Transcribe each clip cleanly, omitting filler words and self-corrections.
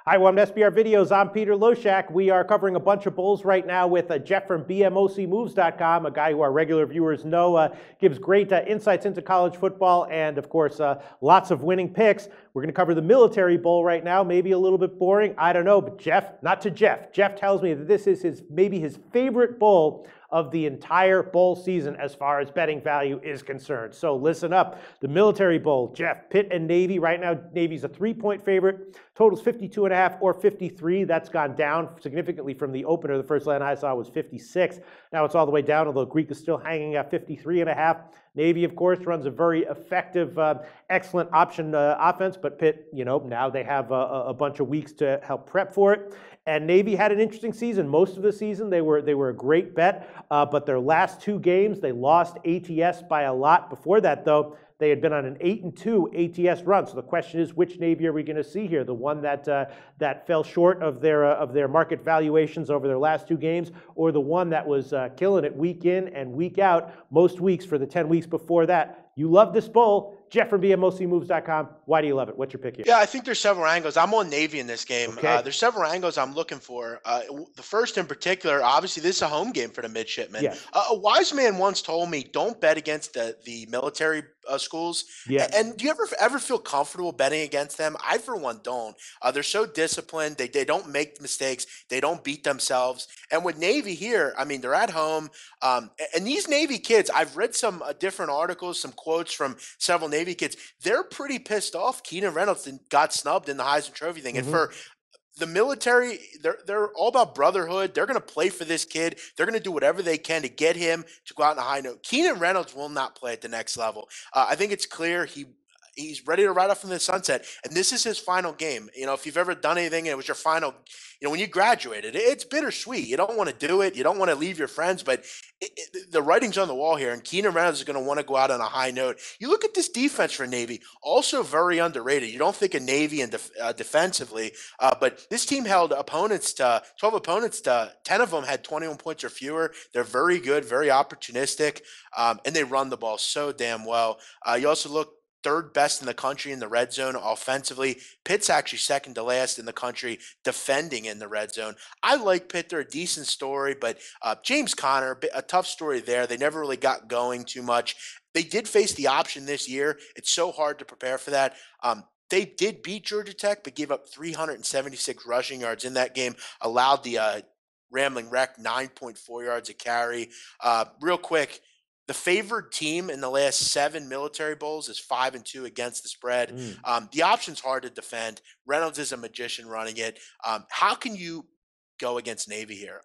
Hi, welcome to SBR Videos. I'm Peter Loshak. We are covering a bunch of bulls right now with Jeff from BMOCmoves.com, a guy who our regular viewers know gives great insights into college football and, of course, lots of winning picks. We're going to cover the military bowl right now. Maybe a little bit boring. I don't know, but Jeff, not to Jeff. Jeff tells me that this is maybe his favorite bowl of the entire bowl season as far as betting value is concerned. So listen up. The Military Bowl, Jeff, Pitt and Navy. Right now, Navy's a 3-point favorite. Total's 52.5 or 53. That's gone down significantly from the opener. The first line I saw was 56. Now it's all the way down, although Greek is still hanging at 53.5. Navy, of course, runs a very effective, excellent option offense, but Pitt, now they have a bunch of weeks to help prep for it. And Navy had an interesting season. Most of the season, they were a great bet, but their last two games, they lost ATS by a lot. Before that, though, they had been on an 8-2 ATS run. So the question is, which Navy are we going to see here? The one that fell short of their market valuations over their last two games, or the one that was killing it week in and week out, most weeks for the 10 weeks before that? You love this bowl. Jeff from BMOCmoves.com. Why do you love it? What's your pick here? Yeah, I think there's several angles. I'm on Navy in this game. Okay. There's several angles I'm looking for. The first in particular, obviously, this is a home game for the Midshipmen. Yes. A wise man once told me, don't bet against the military schools. Yeah. And do you ever feel comfortable betting against them? I, for one, don't. They're so disciplined. They don't make mistakes. They don't beat themselves. And with Navy here, I mean, they're at home. And these Navy kids, I've read some different articles, some quotes from several Navy kids. They're pretty pissed off. Keenan Reynolds got snubbed in the Heisman Trophy thing. And for the military, they're all about brotherhood. They're going to play for this kid. They're going to do whatever they can to get him to go out on a high note. Keenan Reynolds will not play at the next level. I think it's clear he's ready to ride off from the sunset, and this is his final game. If you've ever done anything and it was your final, when you graduated, it's bittersweet. You don't want to do it. You don't want to leave your friends, but the writing's on the wall here, and Keenan Reynolds is going to want to go out on a high note. You look at this defense for Navy, also very underrated. You don't think of Navy and defensively, but this team held 12 opponents to 10 of them had 21 points or fewer. They're very good, very opportunistic, and they run the ball so damn well. You also look third best in the country in the red zone offensively. Pitt's actually second to last in the country defending in the red zone. I like Pitt. They're a decent story, but James Conner, a tough story there. They never really got going too much. They did face the option this year. It's so hard to prepare for that. They did beat Georgia Tech, but gave up 376 rushing yards in that game, allowed the Rambling Wreck 9.4 yards a carry. Real quick, the favored team in the last 7 military bowls is 5-2 against the spread. The option's hard to defend. Reynolds is a magician running it. How can you go against Navy here?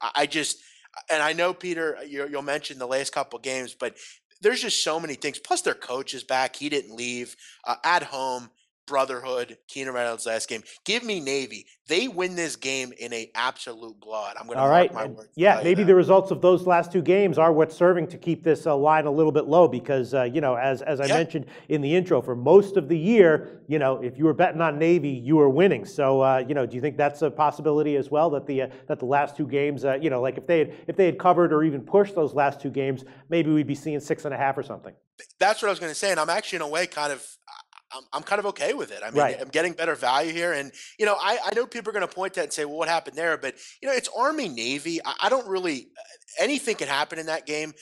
And I know, Peter, you'll mention the last couple games, but there's just so many things. Plus, their coach is back. He didn't leave. At home, brotherhood, Keenan Reynolds last game. Give me Navy. They win this game in an absolute blowout. I'm going to mark my words. Yeah, maybe the results of those last two games are what's serving to keep this line a little bit low because, as I mentioned in the intro, for most of the year, if you were betting on Navy, you were winning. So, do you think that's a possibility as well, that the last two games, like if they had covered or even pushed those last two games, maybe we'd be seeing 6.5 or something? That's what I was going to say, and I'm actually in a way I'm kind of okay with it. I mean, I'm getting better value here. And, I know people are going to point to that and say, well, what happened there? But, it's Army-Navy. I don't really – anything can happen in that game.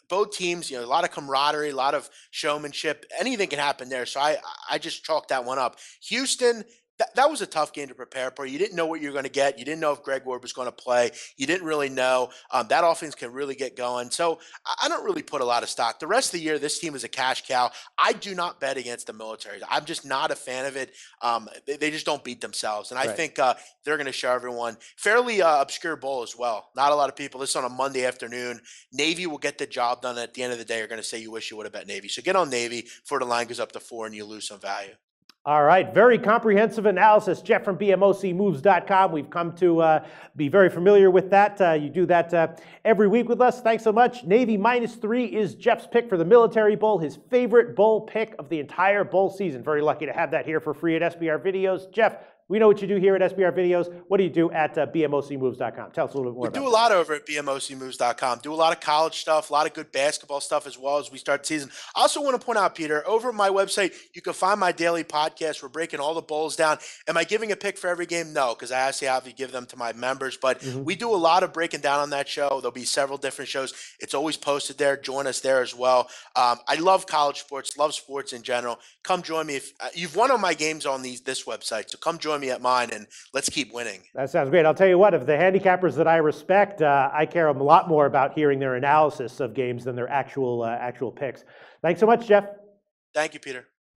Both teams, a lot of camaraderie, a lot of showmanship. Anything can happen there. So I just chalked that one up. Houston – that was a tough game to prepare for. You didn't know what you were going to get. You didn't know if Greg Ward was going to play. You didn't really know. That offense can really get going. So I don't really put a lot of stock. The rest of the year, this team is a cash cow. I do not bet against the military. I'm just not a fan of it. They just don't beat themselves. And I think they're going to show everyone. Fairly obscure bowl as well. Not a lot of people. This is on a Monday afternoon. Navy will get the job done. At the end of the day, you're going to say you wish you would have bet Navy. So get on Navy before the line goes up to 4 and you lose some value. All right, very comprehensive analysis. Jeff from BMOCmoves.com. We've come to be very familiar with that. You do that every week with us. Thanks so much. Navy -3 is Jeff's pick for the Military Bowl, his favorite bowl pick of the entire bowl season. Very lucky to have that here for free at SBR Videos. Jeff, We know what you do here at SBR Videos. What do you do at bmocmoves.com? Tell us a little bit more about We it. do a lot over at bmocmoves.com. Do a lot of college stuff, a lot of good basketball stuff as well as we start the season. I also want to point out, Peter, over at my website, you can find my daily podcast. We're breaking all the bowls down. Am I giving a pick for every game? No, because I actually have to give them to my members. But we do a lot of breaking down on that show. There'll be several different shows. It's always posted there. Join us there as well. I love college sports, love sports in general. Come join me. If you've won on my games on this website, so come join me at mine and let's keep winning. That sounds great. I'll tell you what, of the handicappers that I respect, I care a lot more about hearing their analysis of games than their actual picks. Thanks so much, Jeff. Thank you, Peter.